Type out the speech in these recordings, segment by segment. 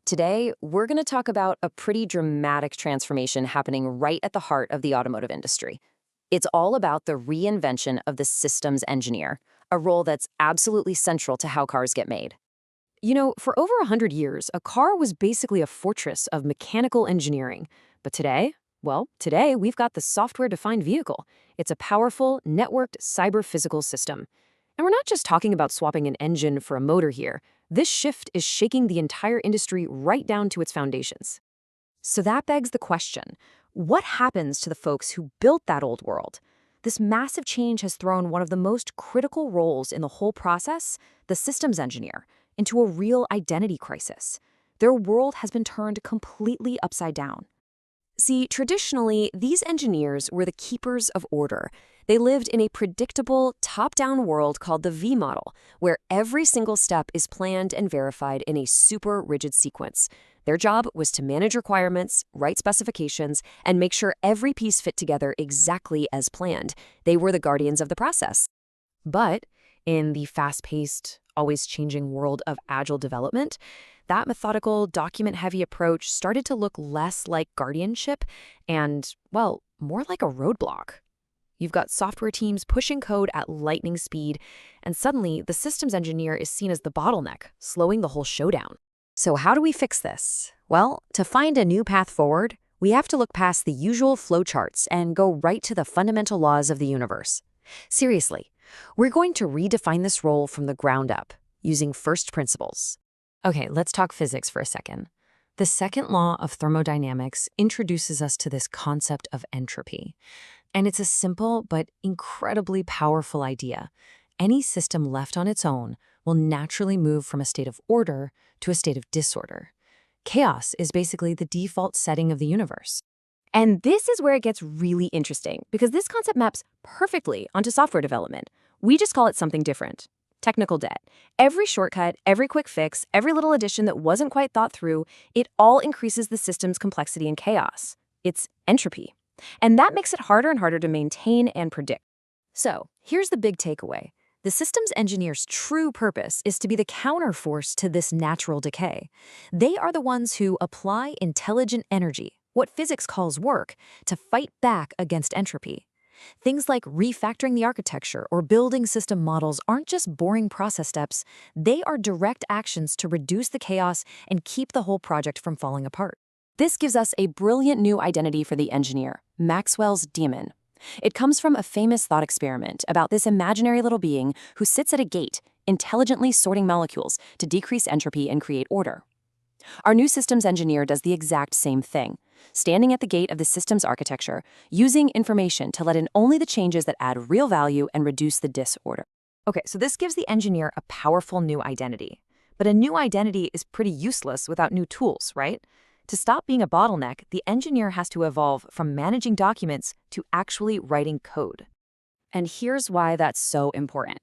Today, we're going to talk about a pretty dramatic transformation happening right at the heart of the automotive industry. It's all about the reinvention of the systems engineer, a role that's absolutely central to how cars get made. For over 100 years, a car was basically a fortress of mechanical engineering. But today, today we've got the software-defined vehicle. It's a powerful, networked cyber-physical system. And we're not just talking about swapping an engine for a motor here. This shift is shaking the entire industry right down to its foundations. So that begs the question, what happens to the folks who built that old world? This massive change has thrown one of the most critical roles in the whole process, the systems engineer, into a real identity crisis. Their world has been turned completely upside down. See, traditionally, these engineers were the keepers of order. They lived in a predictable, top-down world called the V model, where every single step is planned and verified in a super rigid sequence. Their job was to manage requirements, write specifications, and make sure every piece fit together exactly as planned. They were the guardians of the process. But in the fast-paced, always changing world of agile development, that methodical, document-heavy approach started to look less like guardianship and, more like a roadblock. You've got software teams pushing code at lightning speed, and suddenly the systems engineer is seen as the bottleneck, slowing the whole showdown. So how do we fix this? Well, to find a new path forward, we have to look past the usual flowcharts and go right to the fundamental laws of the universe. Seriously, we're going to redefine this role from the ground up, using first principles. Okay, let's talk physics for a second. The second law of thermodynamics introduces us to this concept of entropy. And it's a simple but incredibly powerful idea. Any system left on its own will naturally move from a state of order to a state of disorder. Chaos is basically the default setting of the universe. And this is where it gets really interesting, because this concept maps perfectly onto software development. We just call it something different. Technical debt. Every shortcut, every quick fix, every little addition that wasn't quite thought through, it all increases the system's complexity and chaos. It's entropy. And that makes it harder and harder to maintain and predict. So, here's the big takeaway. The systems engineer's true purpose is to be the counterforce to this natural decay. They are the ones who apply intelligent energy, what physics calls work, to fight back against entropy. Things like refactoring the architecture or building system models aren't just boring process steps. They are direct actions to reduce the chaos and keep the whole project from falling apart. This gives us a brilliant new identity for the engineer, Maxwell's demon. It comes from a famous thought experiment about this imaginary little being who sits at a gate, intelligently sorting molecules to decrease entropy and create order. Our new systems engineer does the exact same thing, standing at the gate of the system's architecture, using information to let in only the changes that add real value and reduce the disorder. Okay, so this gives the engineer a powerful new identity. But a new identity is pretty useless without new tools, right? To stop being a bottleneck, the engineer has to evolve from managing documents to actually writing code. And here's why that's so important.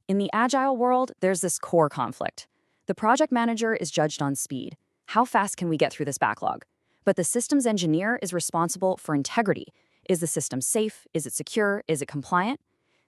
In the Agile world, there's this core conflict. The project manager is judged on speed. How fast can we get through this backlog? But the systems engineer is responsible for integrity. Is the system safe? Is it secure? Is it compliant?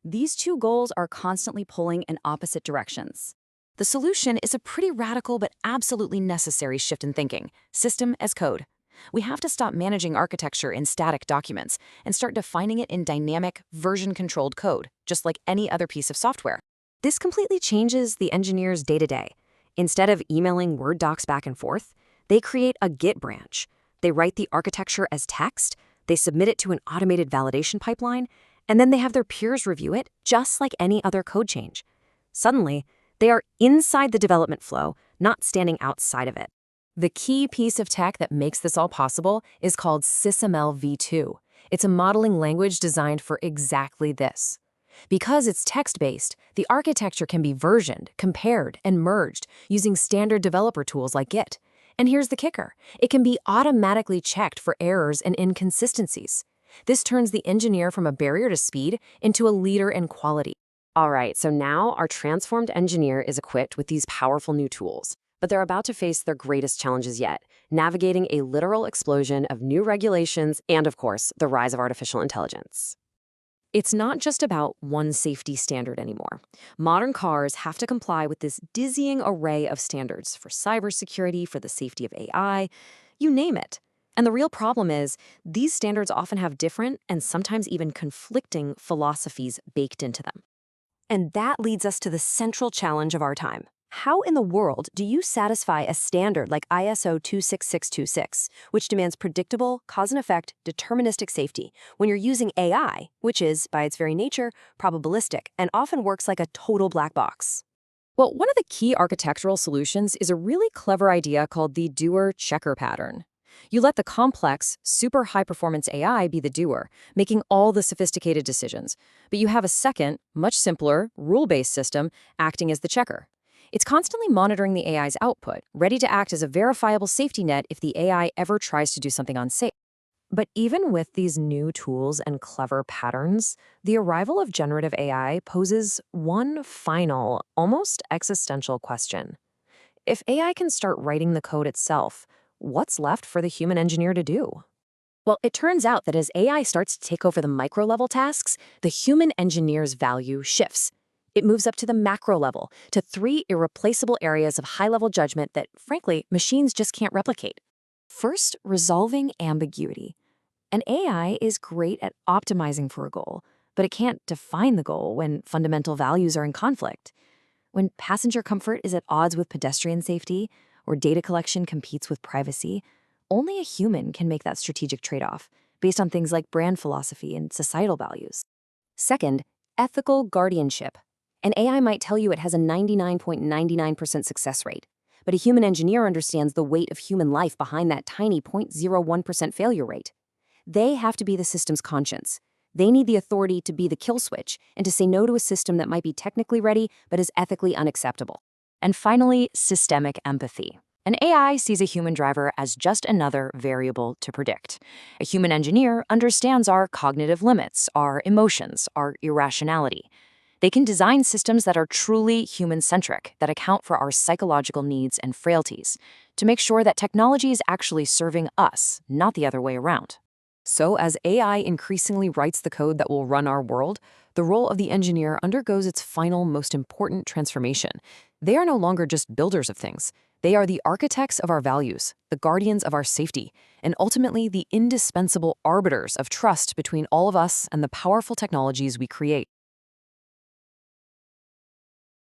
These two goals are constantly pulling in opposite directions. The solution is a pretty radical but absolutely necessary shift in thinking, system as code. We have to stop managing architecture in static documents and start defining it in dynamic, version-controlled code, just like any other piece of software. This completely changes the engineer's day-to-day. Instead of emailing Word docs back and forth, they create a Git branch. They write the architecture as text, they submit it to an automated validation pipeline, and then they have their peers review it just like any other code change. Suddenly, they are inside the development flow, not standing outside of it. The key piece of tech that makes this all possible is called SysML v2. It's a modeling language designed for exactly this. Because it's text-based, the architecture can be versioned, compared, and merged using standard developer tools like Git. And here's the kicker. It can be automatically checked for errors and inconsistencies. This turns the engineer from a barrier to speed into a leader in quality. All right, so now our transformed engineer is equipped with these powerful new tools, but they're about to face their greatest challenges yet, navigating a literal explosion of new regulations and, of course, the rise of artificial intelligence. It's not just about one safety standard anymore. Modern cars have to comply with this dizzying array of standards for cybersecurity, for the safety of AI, you name it. And the real problem is, these standards often have different and sometimes even conflicting philosophies baked into them. And that leads us to the central challenge of our time. How in the world do you satisfy a standard like ISO 26626, which demands predictable, cause and effect, deterministic safety, when you're using AI, which is, by its very nature, probabilistic and often works like a total black box? Well, one of the key architectural solutions is a really clever idea called the doer-checker pattern. You let the complex, super high-performance AI be the doer, making all the sophisticated decisions. But you have a second, much simpler, rule-based system acting as the checker. It's constantly monitoring the AI's output, ready to act as a verifiable safety net if the AI ever tries to do something unsafe. But even with these new tools and clever patterns, the arrival of generative AI poses one final, almost existential question. If AI can start writing the code itself, what's left for the human engineer to do? Well, it turns out that as AI starts to take over the micro-level tasks, the human engineer's value shifts. It moves up to the macro level, to three irreplaceable areas of high-level judgment that, frankly, machines just can't replicate. First, resolving ambiguity. An AI is great at optimizing for a goal, but it can't define the goal when fundamental values are in conflict. When passenger comfort is at odds with pedestrian safety, or data collection competes with privacy, only a human can make that strategic trade-off, based on things like brand philosophy and societal values. Second, ethical guardianship. An AI might tell you it has a 99.99% success rate, but a human engineer understands the weight of human life behind that tiny 0.01% failure rate. They have to be the system's conscience. They need the authority to be the kill switch and to say no to a system that might be technically ready but is ethically unacceptable. And finally, systemic empathy. An AI sees a human driver as just another variable to predict. A human engineer understands our cognitive limits, our emotions, our irrationality. They can design systems that are truly human-centric, that account for our psychological needs and frailties, to make sure that technology is actually serving us, not the other way around. So as AI increasingly writes the code that will run our world, the role of the engineer undergoes its final, most important transformation. They are no longer just builders of things. They are the architects of our values, the guardians of our safety, and ultimately the indispensable arbiters of trust between all of us and the powerful technologies we create.